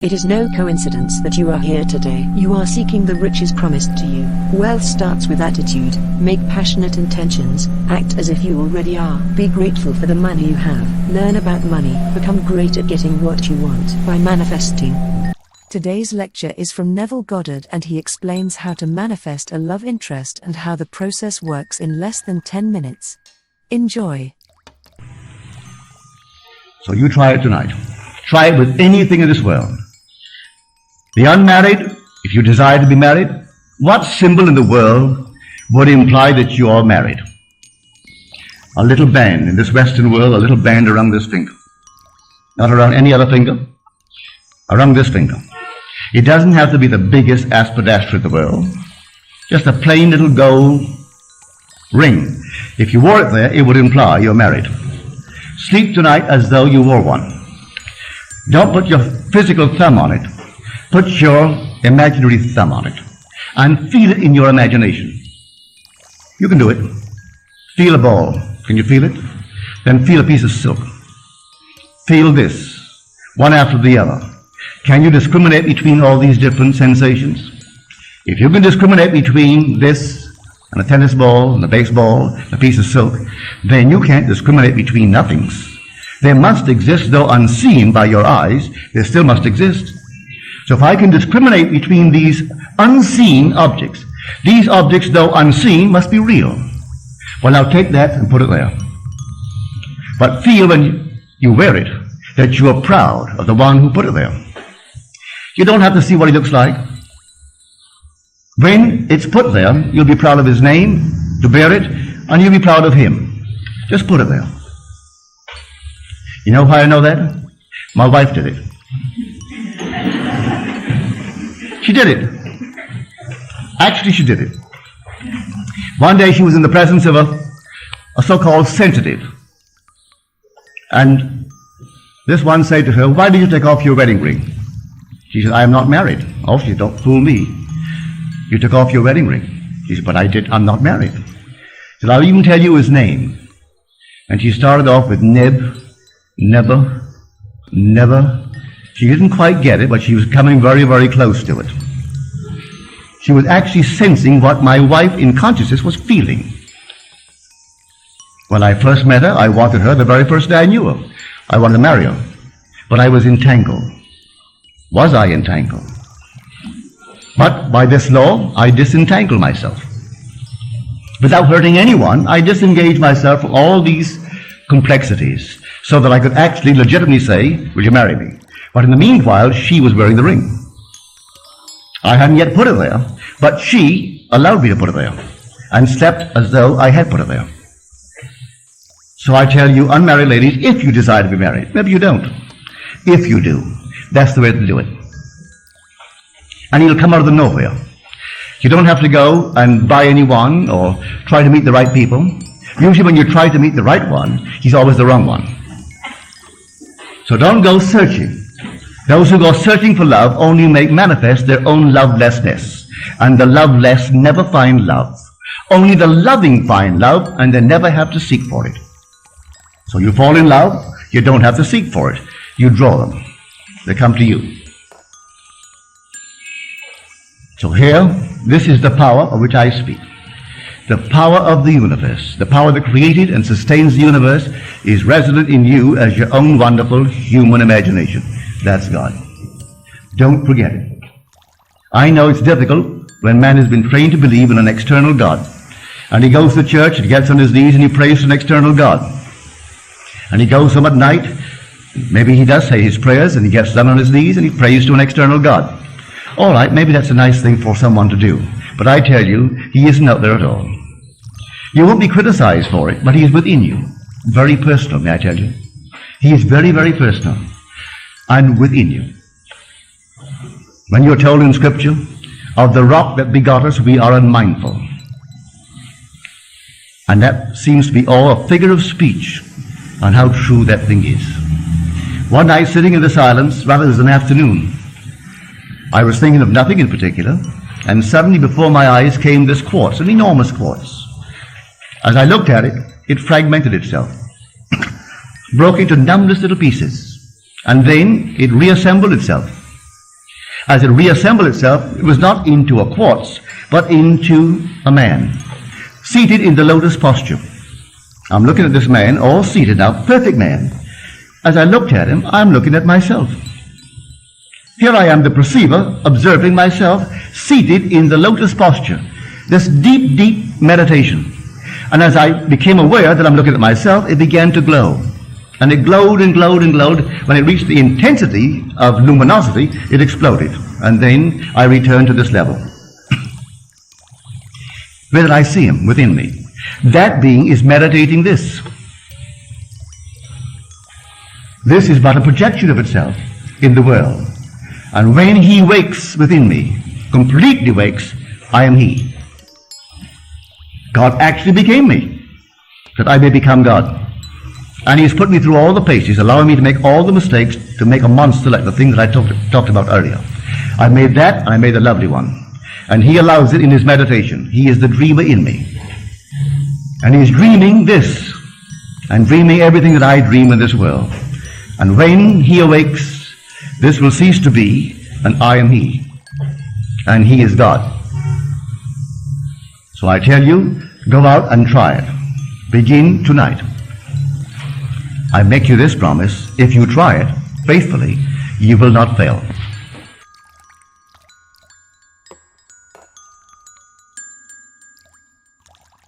It is no coincidence that you are here today. You are seeking the riches promised to you. Wealth starts with attitude. Make passionate intentions. Act as if you already are. Be grateful for the money you have. Learn about money. Become great at getting what you want by manifesting. Today's lecture is from Neville Goddard, and he explains how to manifest a love interest and how the process works in less than 10 minutes. Enjoy. So you try it tonight. Try it with anything in this world. The unmarried, if you desire to be married, what symbol in the world would imply that you are married? A little band in this Western world, a little band around this finger. Not around any other finger, around this finger. It doesn't have to be the biggest aspidastra in the world. Just a plain little gold ring. If you wore it there, it would imply you're married. Sleep tonight as though you wore one. Don't put your physical thumb on it. Put your imaginary thumb on it and feel it in your imagination. You can do it. Feel a ball. Can you feel it? Then feel a piece of silk. Feel this, one after the other. Can you discriminate between all these different sensations? If you can discriminate between this and a tennis ball and a baseball, a piece of silk, then you can't discriminate between nothings. They must exist, though unseen by your eyes, they still must exist. So if I can discriminate between these unseen objects, these objects, though unseen, must be real. Well, now take that and put it there. But feel when you wear it that you are proud of the one who put it there. You don't have to see what he looks like. When it's put there, you'll be proud of his name, to bear it, and you'll be proud of him. Just put it there. You know why I know that? My wife did it. She did it. Actually, she did it. One day she was in the presence of a so-called sensitive. And this one said to her, "Why did you take off your wedding ring?" She said, "I am not married." "Oh," she said, "don't fool me. You took off your wedding ring." She said, "But I'm not married." She said, "I'll even tell you his name." And she started off with never. She didn't quite get it, but she was coming very, very close to it. She was actually sensing what my wife in consciousness was feeling. When I first met her, I wanted her the very first day I knew her. I wanted to marry her. But I was entangled. Was I entangled? But by this law, I disentangled myself. Without hurting anyone, I disengaged myself from all these complexities so that I could actually legitimately say, "Will you marry me?" But in the meanwhile, she was wearing the ring. I hadn't yet put it there, but she allowed me to put it there and slept as though I had put it there. So I tell you, unmarried ladies, if you desire to be married, maybe you don't. If you do, that's the way to do it. And you'll come out of the nowhere. You don't have to go and buy anyone or try to meet the right people. Usually when you try to meet the right one, he's always the wrong one. So don't go searching. Those who go searching for love only make manifest their own lovelessness. And the loveless never find love. Only the loving find love, and they never have to seek for it. So you fall in love, you don't have to seek for it. You draw them. They come to you. So here, this is the power of which I speak. The power of the universe, the power that created and sustains the universe, is resident in you as your own wonderful human imagination. That's God. Don't forget it. I know it's difficult when man has been trained to believe in an external God. And he goes to church and gets on his knees and he prays to an external God. And he goes home at night, maybe he does say his prayers, and he gets down on his knees and he prays to an external God. All right, maybe that's a nice thing for someone to do. But I tell you, he isn't out there at all. You won't be criticized for it, but he is within you. Very personal, may I tell you. He is very, very personal. And within you. When you're told in Scripture, of the rock that begot us, we are unmindful. And that seems to be all a figure of speech on how true that thing is. One night, sitting in the silence, rather it was an afternoon, I was thinking of nothing in particular, and suddenly before my eyes came this quartz, an enormous quartz. As I looked at it, it fragmented itself, broke into numberless little pieces, and then it reassembled itself as it reassembled itself, it was not into a quartz, but into a man, seated in the lotus posture. I'm looking at this man, all seated now, perfect man. As I looked at him, I'm looking at myself. Here I am, the perceiver, observing myself, seated in the lotus posture. This deep, deep meditation. And as I became aware that I'm looking at myself, it began to glow. And it glowed and glowed and glowed. When it reached the intensity of luminosity, it exploded. And then I returned to this level. Where did I see him? Within me. That being is meditating this. This is but a projection of itself in the world. And when he wakes within me, completely wakes, I am he. God actually became me, that I may become God. And he's put me through all the paces, allowing me to make all the mistakes, to make a monster like the things that I talked about earlier. I made that, and I made the lovely one. And he allows it in his meditation. He is the dreamer in me. And he's dreaming this, and dreaming everything that I dream in this world. And when he awakes, this will cease to be, and I am he. And he is God. So I tell you, go out and try it. Begin tonight. I make you this promise, if you try it faithfully, you will not fail.